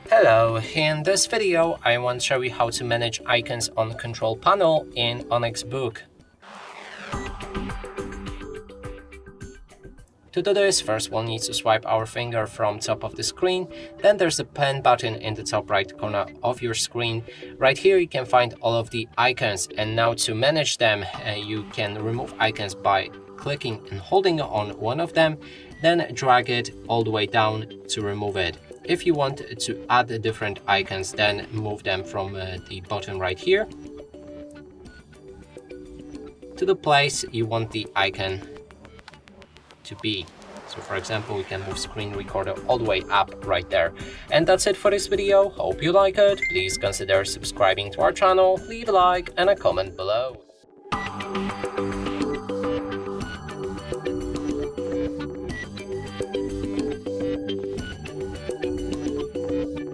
Hello, in this video I want to show you how to manage icons on control panel in ONYX Book. To do this, first we'll need to swipe our finger from top of the screen, then there's the pen button in the top right corner of your screen. Right here you can find all of the icons, and now to manage them you can remove icons by clicking and holding on one of them, then drag it all the way down to remove it. If you want to add different icons, then move them from the bottom right here to the place you want the icon to be. So for example, we can move screen recorder all the way up right there. And that's it for this video. Hope you like it. Please consider subscribing to our channel, leave a like and a comment below.